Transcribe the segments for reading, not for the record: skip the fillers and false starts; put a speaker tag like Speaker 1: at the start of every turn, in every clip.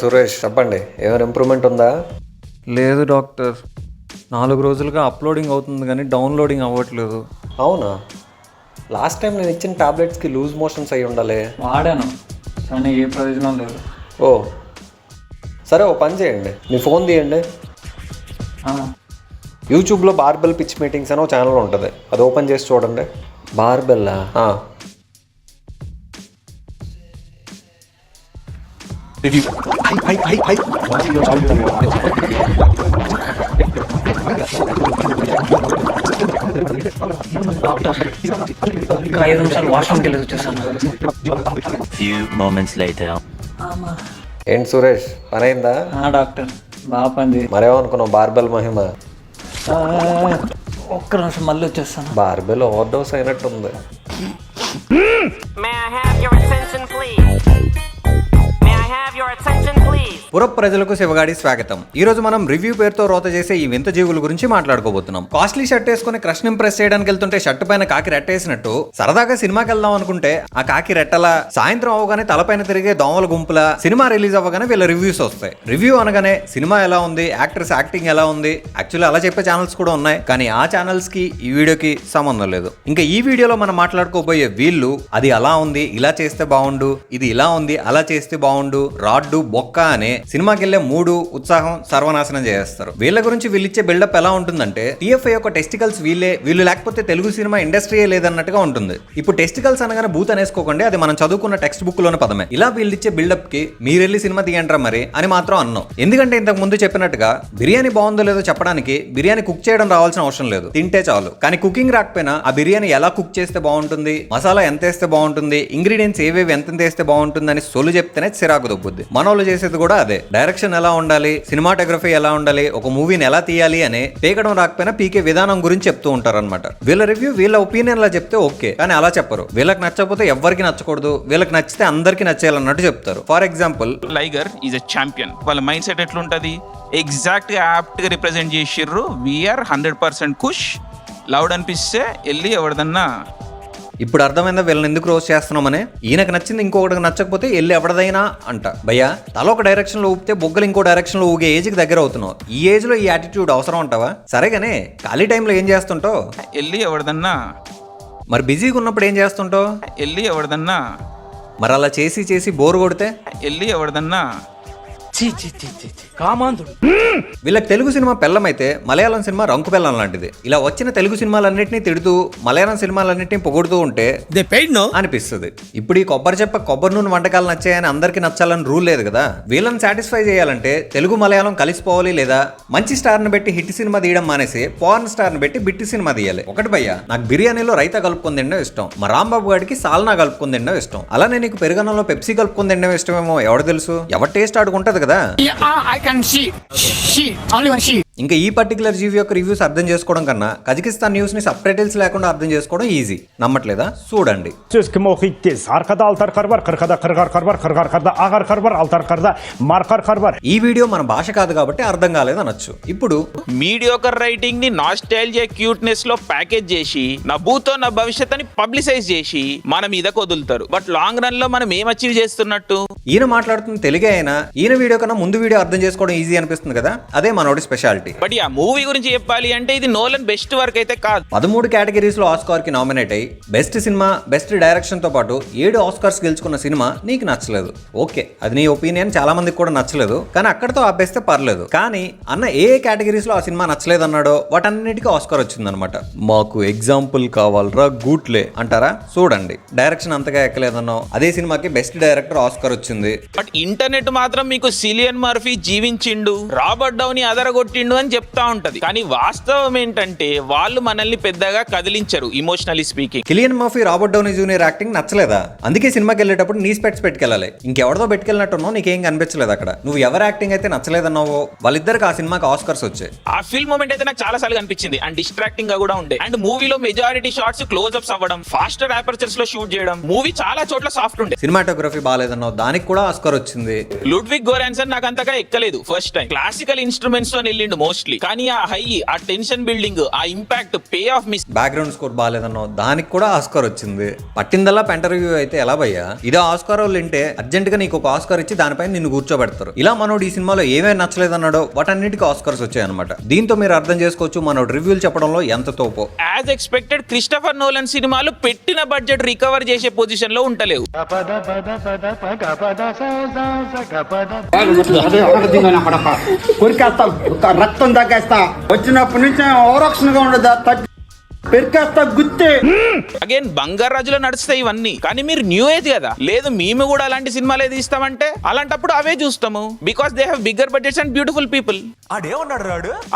Speaker 1: సురేష్ చెప్పండి, ఏమైనా ఇంప్రూవ్మెంట్ ఉందా?
Speaker 2: లేదు డాక్టర్, 4 రోజులుగా అప్లోడింగ్ అవుతుంది కానీ డౌన్లోడింగ్ అవ్వట్లేదు.
Speaker 1: అవునా? లాస్ట్ టైం నేను ఇచ్చిన టాబ్లెట్స్కి లూజ్ మోషన్స్ అయ్యి ఉండాలి.
Speaker 2: వాడాను కానీ ఏ ప్రయోజనం లేదు.
Speaker 1: ఓ సరే, ఓ పని చేయండి, మీ ఫోన్ తీయండి. యూట్యూబ్లో బార్బెల్ పిచ్ మీటింగ్స్ అని ఒక ఛానల్ ఉంటుంది, అది ఓపెన్ చేసి చూడండి. బార్బెల్లా?
Speaker 3: Review. Hi.
Speaker 4: Few moments later.
Speaker 1: ఏంటి సురేష్, పని అయిందా?
Speaker 2: డాక్టర్ బాగా పని.
Speaker 1: మరేమనుకున్నావు, బార్బెల్ మహిమ.
Speaker 2: ఒక్క నిమిషం మళ్ళీ వచ్చేస్తాను.
Speaker 1: బార్బెల్ ఓవర్ డోస్ అయినట్టుంది.
Speaker 5: May I have your attention, please? May I have your attention, please?
Speaker 2: పుర ప్రజలకు శివగాడి స్వాగతం. ఈ రోజు మనం రివ్యూ పేరుతో రోత చేసే ఈ వింత జీవుల గురించి మాట్లాడుకోబోతున్నాం. కాస్ట్లీ షర్ట్ వేసుకుని క్రష్ ఇంప్రెస్ చేయడానికి వెళ్తుంటే షర్ట్ పైన కాకి రెట్టేసినట్టు సరదాగా సినిమాకి వెళ్దాం అనుకుంటే ఆ కాకి రెట్టలా, సాయంత్రం అవగానే తలపైన తిరిగే దోమల గుంపుల, సినిమా రిలీజ్ అవ్వగానే వీళ్ళ రివ్యూస్ వస్తాయి. రివ్యూ అనగానే సినిమా ఎలా ఉంది, యాక్టర్స్ యాక్టింగ్ ఎలా ఉంది, యాక్చువల్లీ అలా చెప్పే ఛానల్స్ కూడా ఉన్నాయి, కానీ ఆ ఛానల్స్ కి ఈ వీడియోకి సంబంధం లేదు. ఇంకా ఈ వీడియోలో మనం మాట్లాడుకోబోయే వీళ్ళు అది అలా ఉంది, ఇలా చేస్తే బాగుండు, ఇది ఇలా ఉంది, అలా చేస్తే బాగుండు, రాడ్డు బొక్క అనే సినిమాకి వెళ్లే మూడు ఉత్సాహం సర్వనాశనం చేస్తారు. వీళ్ళ గురించి వీళ్ళిచ్చే బిల్డప్ ఎలా ఉంటుందంటే టీఎఫ్ఐ యొక్క టెస్టికల్స్ వీళ్ళు లేకపోతే తెలుగు సినిమా ఇండస్ట్రీయే లేదన్నట్టుగా ఉంటుంది. ఇప్పుడు టెస్టికల్స్ అనగానే బూత్ అనేసుకోకండి, అది మనం చదువుకున్న టెక్స్ట్ బుక్ లోని పదమే. ఇలా వీళ్ళిచ్చే బిల్డప్ కి మీరెళ్ళి సినిమా తీయంటారా మరి అని మాత్రం అన్నాం. ఎందుకంటే ఇంతకు ముందు చెప్పినట్టుగా బిర్యానీ బాగుందో లేదో చెప్పడానికి బిర్యానీ కుక్ చేయడం రావాల్సిన అవసరం లేదు, తింటే చాలు. కానీ కుకింగ్ రాకపోయినా ఆ బిర్యానీ ఎలా కుక్ చేస్తే బాగుంటుంది, మసాలా ఎంత వేస్తే బాగుంటుంది, ఇంగ్రీడియంట్స్ ఏవేవి ఎంత వేస్తే బాగుంటుంది అని సొలు చెప్తేనే చిరాకు దొబ్బుద్ది. మనోళ్ళు చేసేది కూడా అదే. డైరెక్షన్ ఎలా ఉండాలి, సినిమాటోగ్రఫీ ఎలా ఉండాలి, ఒక మూవీని ఎలా తీయాలి అని పీకడం రాకపోయినా పీకే విధానం గురించి చెప్తూ ఉంటారన్నమాట. వీళ్ళ రివ్యూ వీళ్ళ ఒపీనియన్ లా చెప్తే ఓకే, కానీ అలా చెప్పరు. వీళ్ళకి నచ్చకపోతే ఎవరికి నచ్చకూడదు, వీళ్ళకి నచ్చితే అందరికి నచ్చేయాలన్నట్టు చెప్తారు. For example,
Speaker 6: Liger is a champion. వాళ్ళ మైండ్ సెట్ ఎట్లుంటది, ఎగ్జాక్ట్ గా యాప్ట్ గా రిప్రజెంట్ చేసిర్రు. వీఆర్ 100% కుష్. లౌడ్ అనిపిస్తే వెళ్ళి ఎవరిదన్నా.
Speaker 2: ఇప్పుడు అర్థమైందా వీళ్ళని ఎందుకు రోజ్ చేస్తున్నామని? ఈయనకు నచ్చింది ఇంకొకటికి నచ్చకపోతే వెళ్ళి ఎవడదైనా అంట. భయ్యా, తల ఒక డైరెక్షన్ లో ఊపితే బొగ్గలు ఇంకో డైరెక్షన్ లో ఊగే ఏజ్ కి దగ్గర అవుతున్నావు. ఈ ఏజ్ లో ఈ యాటిట్యూడ్ అవసరం అంటావా? సరేగానే ఖాళీ టైంలో ఏం చేస్తుంటావు?
Speaker 6: వెళ్ళి ఎవరిదన్నా.
Speaker 2: మరి బిజీగా ఉన్నప్పుడు ఏం చేస్తుంటావు?
Speaker 6: వెళ్ళి ఎవరిదన్నా.
Speaker 2: మరి అలా చేసి బోర్ కొడితే
Speaker 6: వెళ్ళి ఎవరిదన్నా.
Speaker 2: వీళ్ళకి తెలుగు సినిమా పెళ్ళమైతే మలయాళం సినిమా రంకు పెళ్ళం లాంటిది. ఇలా వచ్చిన తెలుగు సినిమాలన్నింటినీ తిడుతూ మలయాళం సినిమాలన్నింటినీ పొగుడుతూ ఉంటే అనిపిస్తుంది. ఇప్పుడు ఈ కొబ్బరి నూనె వంటకాలు నచ్చాయని అందరికి నచ్చాలని రూల్ లేదు కదా. వీళ్ళని సాటిస్ఫై చేయాలంటే తెలుగు మలయాళం కలిసిపోవాలి, లేదా మంచి స్టార్ ని పెట్టి హిట్ సినిమా తీయడం మానేసి పార్న్ స్టార్ ని పెట్టి బిట్టి సినిమా తీయాలి. ఒకటి భయ్యా, నాకు బిర్యానీలో రైతా కలుపుకొని తినడం ఇష్టం, మా రాంబాబు గారికి సాల్నా కలుపుకొని తినడం ఇష్టం. అలానే నీకు పెరుగన్నంలో పెప్సీ కలుపుకొని తినడం ఇష్టమేమో, ఎవరు తెలుసు, ఎవరి టేస్ట్ ఆడుకుంటది కదా. ఇంకా ఈ పర్టికులర్ జీవి యొక్క రివ్యూస్ అర్థం చేసుకోవడం కన్నా కజకిస్తాన్ న్యూస్ ని సబ్ టైటిల్స్ లేకుండా అర్థం చేసుకోవడం ఈజీ. నమ్మట్లేదా? చూడండి. ఈ వీడియో మన భాష కాదు కాబట్టి అర్థం కాలేదు అనొచ్చు. ఇప్పుడు
Speaker 6: మీడియోకర్ రైటింగ్ ని నాస్టాల్జియా క్యూట్నెస్ లో ప్యాకేజ్ చేసి నా భూతో నా భవిష్యత్ అని పబ్లిసైజ్ చేసి మన మీద వదులుతారు. బట్ లాంగ్ రన్ లో మనం ఏం అచీవ్ చేస్తున్నట్టు?
Speaker 2: ఈయన మాట్లాడుతున్న తెలుగే అయినా ఈయన వీడియో కన్నా ముందు వీడియో అర్థం చేసుకోవడం ఈజీ అనిపిస్తుంది కదా. అదే మనోడి స్పెషాలిటీ.
Speaker 6: బట్ ఆ మూవీ గురించి చెప్పాలి అంటే ఇది నోలన్ బెస్ట్ వర్క్ అయితే కాదు.
Speaker 2: 13 కేటగిరీస్ లో ఆస్కార్ కి నామినేట్ అయ్యి బెస్ట్ సినిమా, బెస్ట్ డైరెక్షన్ తో పాటు 7 ఆస్కార్స్ గెలుచుకున్న సినిమా నీకు నచ్చలేదు. ఓకే, అది నీ ఒపీనియన్, చాలా మందికి కూడా నచ్చలేదు, కానీ అక్కడతో ఆపేస్తే పర్లేదు. కానీ అన్న ఏ కేటగిరీస్ లో ఆ సినిమా నచ్చలేదు అన్నాడో వాటన్నిటికీ ఆస్కార్ వచ్చిందనమాట. మాకు ఎగ్జాంపుల్ కావాలరా గూట్లే అంటారా? చూడండి, డైరెక్షన్ అంతగా ఎక్కలేదన్నావు, అదే సినిమాకి బెస్ట్ డైరెక్టర్ ఆస్కార్ వచ్చింది.
Speaker 6: బట్ ఇంటర్నెట్ మాత్రం మీకు సిలియన్ మర్ఫీ జీవించిండు, రాబర్ట్ డౌనీ అదరగొట్టిండు అని చెప్తా ఉంటది. కానీ వాస్తవం ఏంటంటే వాళ్ళు మనల్ని పెద్దగా కదిలించరు, emotionally speaking.
Speaker 2: Cillian Murphy, Robert Downey junior acting నచ్చలేదా? అందుకే సినిమాకి వెళ్ళేటప్పుడు నీ స్పెట్స్ పెట్టుకెళ్ళాలి. ఇంకెవరితో పెట్టుకెళ్ళినట్టున్నావు, నీకేం కనిపించలేదు అక్కడ. నువ్వు ఎవరి యాక్టింగ్ అయితే నచ్చలేదన్నావో వాళ్ళిద్దరికి ఆ సినిమాకి ఆస్కర్స్ వచ్చాయి.
Speaker 6: ఆ ఫిల్మ్ మూమెంట్ అయితే నాకు చాలా సార్లు కనిపించింది అండ్ డిస్ట్రాక్టింగ్ గా కూడా ఉండే. అండ్ మూవీలో మెజారిటీ షాట్స్ క్లోజ్ అప్స్ అవ్వడం, ఫాస్టర్ అపర్చర్స్ లో షూట్ చేయడం, మూవీ చాలా చోట్ల సాఫ్ట్ ఉండే.
Speaker 2: సినిమాటోగ్రఫీ బాగాలేదన్నావు, దానికి కూడా ఆస్కర్ వచ్చింది.
Speaker 6: లుడ్విగ్ గోరాన్సన్ నాకు అంతగా ఎక్కలేదు. ఫస్ట్ టైం క్లాసికల్ ఇన్స్ట్రుమెంట్స్ తో వెళ్ళిండు. మోస్ట్లీ. కానీ ఆ హై, ఆ టెన్షన్ బిల్డింగ్, ఆ impact, pay off miss.
Speaker 2: Background score బాగాలేదన్నావు, దానికి కూడా ఆస్కార్ వచ్చింది. పట్టిందల్లా పెంట రివ్యూ అయితే ఎలా భయ్యా? ఇదే ఆస్కార్ వాళ్ళు వింటే అర్జెంట్ గా నీకు ఒక ఆస్కార్ ఇచ్చి దానిపైన నిన్ను కూర్చోబెడతారు. ఇలా మనోడు ఈ సినిమాలో ఏమేమి నచ్చలేదన్నాడో వాటన్నిటికీ ఆస్కార్స్ వచ్చాయన్నమాట. దీంతో మీరు అర్థం చేసుకోవచ్చు మనోడు రివ్యూలు చెప్పడంలో ఎంత తోపో.
Speaker 6: యాజ్ ఎక్స్పెక్టెడ్ క్రిస్టఫర్ నోలన్ సినిమాలు పెట్టిన బడ్జెట్ రికవర్ చేసే పొజిషన్ లో ఉంటలేవు.
Speaker 7: కొరికేస్తా, రక్తం తగ్గేస్తా, వచ్చినప్పటి నుంచి ఓరక్షణగా ఉండదా, పెరికేస్తా గుత్తే.
Speaker 6: అగైన్ బంగారు రాజులో నడుస్తాయి ఇవన్నీ. కానీ మీరు న్యూ ఏజ్ కదా, లేదు మేము కూడా అలాంటి సినిమాలే తీస్తామంటే అలాంటప్పుడు అవే చూస్తాము. Because they have bigger budgets and beautiful people.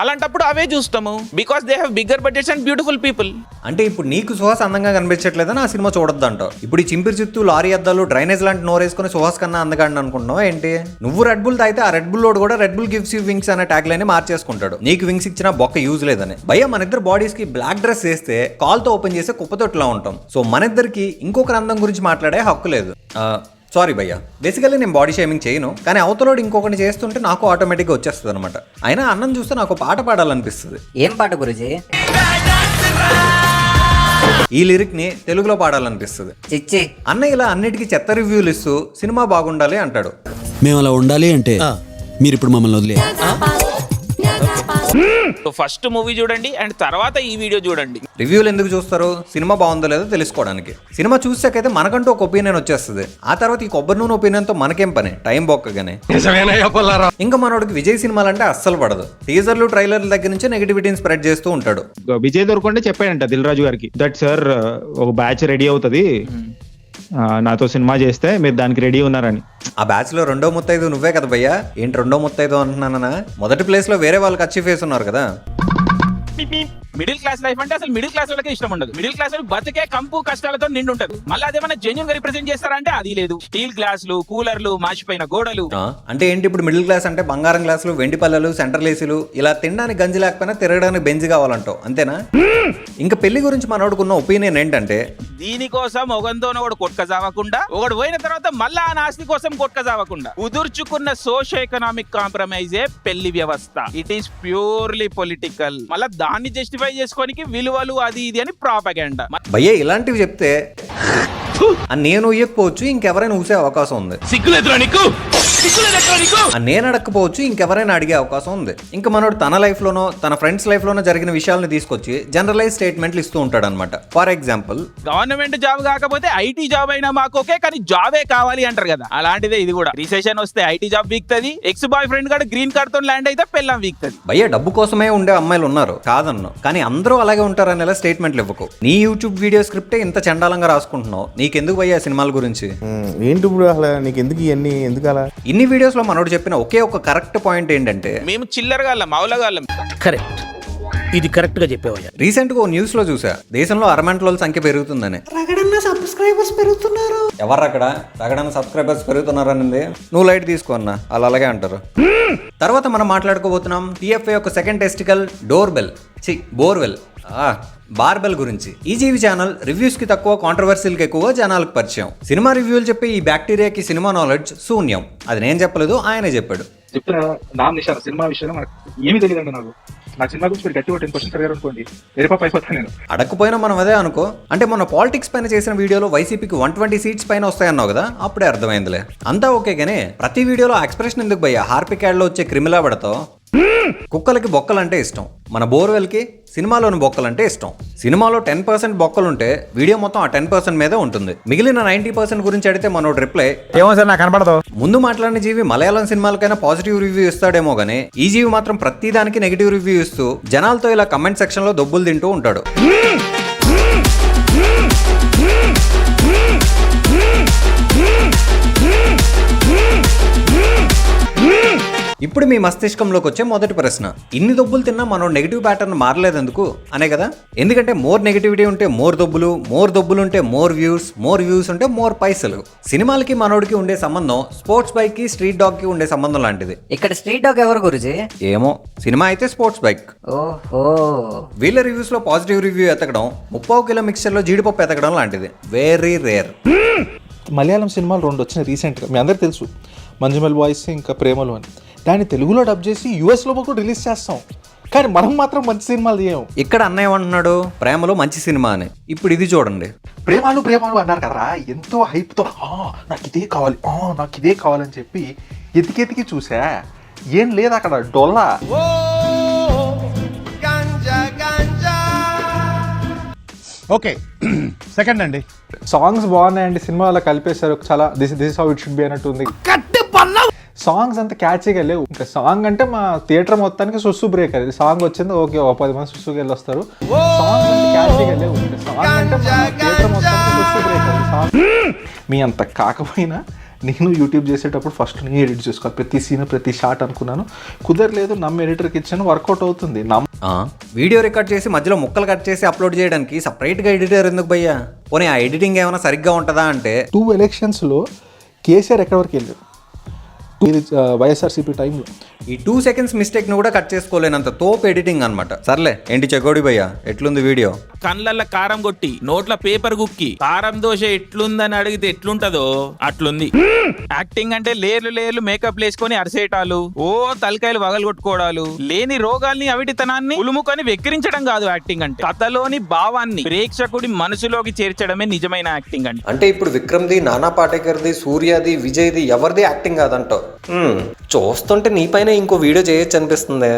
Speaker 6: అలాంటప్పుడు అవే చూస్తాము. Because they have bigger budgets and beautiful people.
Speaker 2: అంటే ఇప్పుడు నీకు సుహాస్ అందంగా కనిపించట్లేదని ఆ సినిమా చూడొద్దు అంటావు. ఇప్పుడు ఈ చింపిరి చుట్టూ లారీ అద్దాలు డ్రైనేజ్ లాంటి నోరేసుకుని సుహాస్ కన్నా అందగాడిని అనుకుంటున్నావు ఏంటి? నువ్వు రెడ్ బుల్ తాగితే ఆ రెడ్ బుల్ లోడ్ కూడా red bull gives you wings అనే ట్యాగ్ లైన్ మార్చేసుకుంటాడు. నీకు వింగ్స్ ఇచ్చినా బొక్క యూజ్ లేదని. భయ్య మన ఇద్దరు బాడీస్ కి బ్లాక్ డ్రెస్ వేస్తే కాల్తో ఓపెన్ చేస్తే కుప్పతోట్లా ఉంటాం. సో మన ఇద్దరికి ఇంకొకరి అందం గురించి మాట్లాడే హక్కు లేదు. సారీ భయ్య, బేసికల్లీ నేను బాడీ షేమింగ్ చేయను, కానీ అవతలోడు ఇంకొకటి చేస్తుంటే నాకు ఆటోమేటిక్గా వచ్చేస్తుంది అనమాట. అయినా అన్నం చూస్తే నాకు పాట పాడాలనిపిస్తుంది.
Speaker 8: ఏం పాట గురుజీ?
Speaker 2: ఈ లిరిక్ ని తెలుగులో పాడాలనిపిస్తుంది.
Speaker 8: చిచ్చి
Speaker 2: అన్న ఇలా అన్నిటికీ చెత్త రివ్యూలు ఇస్తూ సినిమా బాగుండాలి అంటాడు.
Speaker 3: మేము అలా ఉండాలి అంటే మీరు ఇప్పుడు మమ్మల్ని వదిలే.
Speaker 6: ఫస్ట్ మూవీ చూడండి అండ్ తర్వాత ఈ వీడియో చూడండి.
Speaker 2: రివ్యూలు ఎందుకు చూస్తారు? సినిమా బాగుందో లేదో తెలుసుకోవడానికి. సినిమా చూసాకైతే మనకంటూ ఒక ఒపీనియన్ వచ్చేస్తుంది. ఆ తర్వాత ఈ కొబ్బరి నూనె ఒపీనియన్ తో మనకేం పని, టైం బొక్కగానే. ఇంకా మనోడికి విజయ్ సినిమాలు అంటే అస్సలు పడదు. టీజర్లు ట్రైలర్ల దగ్గర నుంచి నెగిటివిటీని స్ప్రెడ్ చేస్తూ ఉంటాడు.
Speaker 9: విజయ్ దొరకంటే చెప్పాడంట దిల్ రాజు గారికి, దట్ సార్ ఒక బ్యాచ్ రెడీ అవుతుంది, నాతో సినిమా చేస్తే మీరు దానికి రెడీ ఉన్నారని.
Speaker 2: ఆ బ్యాచ్ లో రెండో ముత్తైదు నువ్వే కదా భయ్యా? ఏంటి రెండో ముత్తైదు అంటున్నానా? మొదటి ప్లేస్ లో వేరే వాళ్ళకి అచీవ్ ఫేస్ ఉన్నారు కదా.
Speaker 6: మిడిల్ క్లాస్ లైఫ్ అంటే అసలు మిడిల్ క్లాస్ వాళ్ళకే ఇష్టం ఉండదు. మిడిల్ క్లాస్ వాళ్ళకి బతికే కంపు కష్టాలతో నిండి ఉంటది. మళ్ళీ అదేమన్నా జెన్యూన్ గా రిప్రజెంట్ చేస్తారంటే అది లేదు. స్టీల్ గ్లాసులు, కూలర్లు, మాసిపోయిన గోడలు.
Speaker 2: అంటే ఏంటి ఇప్పుడు మిడిల్ క్లాస్ అంటే బంగారం గ్లాసులు, వెండి పల్లెలు, సెంట్రల్ ఏసీలు, ఇలా తినడానికి గంజి లేకపోయినా తిరగడానికి బెంజ్ కావాలంటావు అంతేనా? ఇంకా పెళ్లి గురించి మనోడుకున్న ఒపీనియన్ ఏంటంటే,
Speaker 6: దీనికోసం ఒకరితోనే ఒకడు కొట్టుకజావకుండా, ఒకడు పోయిన తర్వాత మళ్ళా ఆ ఆస్తి కోసం కొట్టుకజావకుండా కుదుర్చుకున్న సోషో ఎకనామిక్ కాంప్రమైజే పెళ్లి వ్యవస్థ. It is purely political. మళ్ళీ దాన్ని జస్టిఫై చేసుకోనికి విలువలు అది ఇది అని ప్రాపగెండా.
Speaker 2: భయ్య ఇలాంటివి చెప్తే నేను ఇయ్యకపోవచ్చు, ఇంకెవరైనా ఊసే అవకాశం ఉంది. నేను అడగకపోవచ్చు, ఇంకెవరైనా అడిగే అవకాశం ఉంది. ఇంకా మనోడు తన లైఫ్ లోనో తన ఫ్రెండ్స్ లైఫ్ లోనో జరిగిన విషయాలను తీసుకొచ్చి జనరలైజ్ స్టేట్మెంట్లు ఇస్తూ ఉంటాడు అనమాట. ఫర్ ఎగ్జాంపుల్,
Speaker 6: గవర్నమెంట్ జాబ్ కాకపోతే ఐటీ జాబ్ అయినా మాకు ఓకే, కానీ జాబే కావాలి అంటారు కదా. అలాంటిదే ఇది కూడా. రిసెషన్ వస్తే ఐటీ జాబ్ వీక్తది. ఎక్స్ బాయ్ ఫ్రెండ్ కూడా గ్రీన్ కార్డ్ తో ల్యాండ్ అయితే పెళ్ళం వీక్తది.
Speaker 2: భయ్య డబ్బు కోసమే ఉండే అమ్మాయిలు ఉన్నారు కాదన్ను, కానీ అందరూ అలాగే ఉంటారని ఎలా స్టేట్మెంట్లు ఇవ్వకు. నీ యూట్యూబ్ వీడియో స్క్రిప్టే ఇంత చండాలంగా రాసుకుంటున్నావు, నీకెందుకు భయ్య సినిమాల గురించి?
Speaker 3: ఏంటి ఇప్పుడు అసలు నీకు ఎందుకు ఇవన్నీ, ఎందుకు అలా?
Speaker 2: ఇన్ని వీడియోస్ లో మనోడు చెప్పిన ఒకే ఒక కరెక్ట్ పాయింట్ ఏంటంటే,
Speaker 6: మేము చిల్లరగాళ్ళం, మావులగాళ్ళం.
Speaker 8: కరెక్ట్, ఇది కరెక్ట్ గా చెప్పేవయ్యా.
Speaker 2: రీసెంట్ గా న్యూస్ లో చూసా, దేశంలో అరమంటల సంఖ్య పెరుగుతుందని. ఎవరు అక్కడ రగడన్న సబ్స్క్రైబర్స్ పెరుగుతున్నారనింది? నువ్వు లైట్ తీసుకో అన్న, వాళ్ళు అలాగే అంటారు. తర్వాత మనం మాట్లాడుకోబోతున్నాం టీఎఫ్ఏ యొక్క సెకండ్ టెస్టికల్ బోర్వెల్ బార్బెల్ గురించి. ఈ జీవి ఛానల్ రివ్యూస్ కి తక్కువ, కాంట్రవర్సీల్ కి ఎక్కువ, జనాలకు పరిచయం. సినిమా రివ్యూలు చెప్పే ఈ బ్యాక్టీరియాకి సినిమా నాలెడ్జ్ శూన్యం. అది నేను చెప్పలేదు, ఆయనే చెప్పాడు.
Speaker 3: చెప్తున్నా నామ్ నిషాన్ సినిమా విషయంలో మనకు ఏమీ తెలియదండి. నాకు సినిమా గురించి మీరు గట్టిగా 10% అడిగారు అనుకోండి, అయిపోతాను నేను.
Speaker 2: అడగకపోయినా మనం అదే అనుకో. అంటే మొన్న పాలిటిక్స్ పైన చేసిన వీడియోలో వైసీపీకి 120 సీట్స్ పైన వస్తాయన్నావు కదా, అప్పుడే అర్థమైందిలే. అంతా ఓకే గానీ ప్రతి వీడియోలో ఎక్స్ప్రెషన్ ఎందుకు భయ్యా? హార్పిక్ యాడ్ లో వచ్చే క్రిమిలా పడతావు. కుక్కలకి బొక్కలంటే ఇష్టం, మన బోర్వెల్ కి సినిమాలోని బొక్కలంటే ఇష్టం. సినిమాలో 10% బొక్కలుంటే వీడియో మొత్తం ఆ 10% మీదే ఉంటుంది. మిగిలిన 90% గురించి అడిగితే మనోడు రిప్లై,
Speaker 9: ఏమో సార్ నాకు కనపడదు.
Speaker 2: ముందు మాట్లాడిన జీవి మలయాళం సినిమాలకైనా పాజిటివ్ రివ్యూ ఇస్తాడేమో గానీ ఈ జీవి మాత్రం ప్రతి దానికి నెగిటివ్ రివ్యూ ఇస్తూ జనాలతో ఇలా కమెంట్ సెక్షన్ లో దొబ్బులు తింటూ ఉంటాడు. ఇప్పుడు మీ మస్తిష్కంలోకి వచ్చే మొదటి ప్రశ్న, ఇన్ని దొబ్బులు తిన్నా మనం నెగిటివ్ ప్యాటర్న్ మారలేదెందుకు అనే కదా. ఎందుకంటే మోర్ నెగిటివిటీ ఉంటే మోర్ దొబ్బులు ఉంటే మోర్ వ్యూస్ ఉంటే మోర్ పైసలు. సినిమాలకి మనోడికి ఉండే సంబంధం స్పోర్ట్స్ బైక్ కి స్ట్రీట్ డాగ్ కి ఉండే సంబంధం లాంటిది.
Speaker 8: ఇక్కడ స్ట్రీట్ డాగ్ ఎవరు గురుజీ?
Speaker 2: ఏమో, సినిమా అయితే స్పోర్ట్స్ బైక్.
Speaker 8: ఓహో,
Speaker 2: వీళ్ళ రివ్యూస్ లో పాజిటివ్ రివ్యూ ఎతకడం 30 కిలో మిక్చర్ లో జీడిపప్పు ఎతకడం లాంటిది. Very rare.
Speaker 3: మలయాళం సినిమాలు 2 వచ్చినాయి రీసెంట్గా, మీ అందరికి తెలుసు, మంజుమల్ బాయ్స్ ఇంకా ప్రేమలు అని. దాన్ని తెలుగులో డబ్ చేసి యూఎస్లో కూడా రిలీజ్ చేస్తాం.
Speaker 10: కానీ మనం మాత్రం మంచి సినిమాలు తీయం.
Speaker 2: ఇక్కడ అన్నయ్య ఏమంటున్నాడు, ప్రేమలో మంచి సినిమా అని. ఇప్పుడు ఇది చూడండి.
Speaker 10: ప్రేమాలు అన్నారు కదా, ఎంతో హైప్తో నాకు ఇదే కావాలి, నాకు ఇదే కావాలని చెప్పి ఎతికెతికి చూసా, ఏం లేదు అక్కడ డొల్లా.
Speaker 11: ఓకే సెకండ్ అండి,
Speaker 10: సాంగ్స్ బాగున్నాయండి, సినిమా అలా కలిపేశారు, చాలా this is how it should be అన్నట్టుంది. సాంగ్స్ అంత క్యాచీగా లేవు. ఇంకా సాంగ్ అంటే మా థియేటర్ మొత్తానికి సుస్సు బ్రేకర్. ఇది సాంగ్ వచ్చింది ఓకే, 10 మంది సుస్సుకి వెళ్ళి వస్తారు. సాంగ్స్ అంత క్యాచీగా లేవు. సాంగ్ అంటే మా థియేటర్ మొత్తానికి సుస్సు బ్రేకర్. సాంగ్ మీ అంత కాకపోయినా నేను యూట్యూబ్ చేసేటప్పుడు ఫస్ట్ నేను ఎడిట్ చేసుకోవాలి, ప్రతి సీన్ ప్రతి షాట్ అనుకున్నాను. కుదరలేదు, నమ్మ ఎడిటర్కి ఇచ్చాను, వర్కౌట్ అవుతుంది.
Speaker 2: వీడియో రికార్డ్ చేసి మధ్యలో ముక్కలు కట్ చేసి అప్లోడ్ చేయడానికి సపరేట్గా ఎడిటర్ ఎందుకు భయ్యా? పోనీ ఆ ఎడిటింగ్ ఏమైనా సరిగ్గా ఉంటుందా అంటే,
Speaker 10: 2 ఎలక్షన్స్లో కేసీఆర్ ఎక్కడి వరకు వెళ్ళారు వైఎస్ఆర్సీపీ టైంలో.
Speaker 2: ఈ 2 సెకండ్స్ మిస్టేక్ ను కూడా కట్ చేసుకోలేనంత తోపు ఎడిటింగ్ అన్నమాట. సర్లే ఏంటి చెగోడి భయ్యా, ఎట్లుంది వీడియో?
Speaker 6: కళ్ళల్లో కారం కొట్టి నోట్ల పేపర్ గుక్కి కారం దోశ ఎట్లుందని అడిగితే ఎట్లుంటదో అట్లుంది. యాక్టింగ్ అంటే లేర్లు మేకప్ వేసుకొని అరిసేటాలు, తలకాయలు వగలు కొట్టుకోవడాలు, లేని రోగాల్ని అవిటితనాన్ని ఉలుముకొని వెక్కిరించడం కాదు యాక్టింగ్ అంటే. కథలోని భావాన్ని ప్రేక్షకుడి మనసులోకి చేర్చడమే నిజమైన యాక్టింగ్ అంటే.
Speaker 1: అంటే ఇప్పుడు విక్రమ్ది, నానా పాటేకర్ది, సూర్యది, విజయ్ది ఎవరిది యాక్టింగ్ కాదంటావు? చూస్తుంటే నీ పైన ఇంకో వీడియో చేయొచ్చు అనిపిస్తుంది.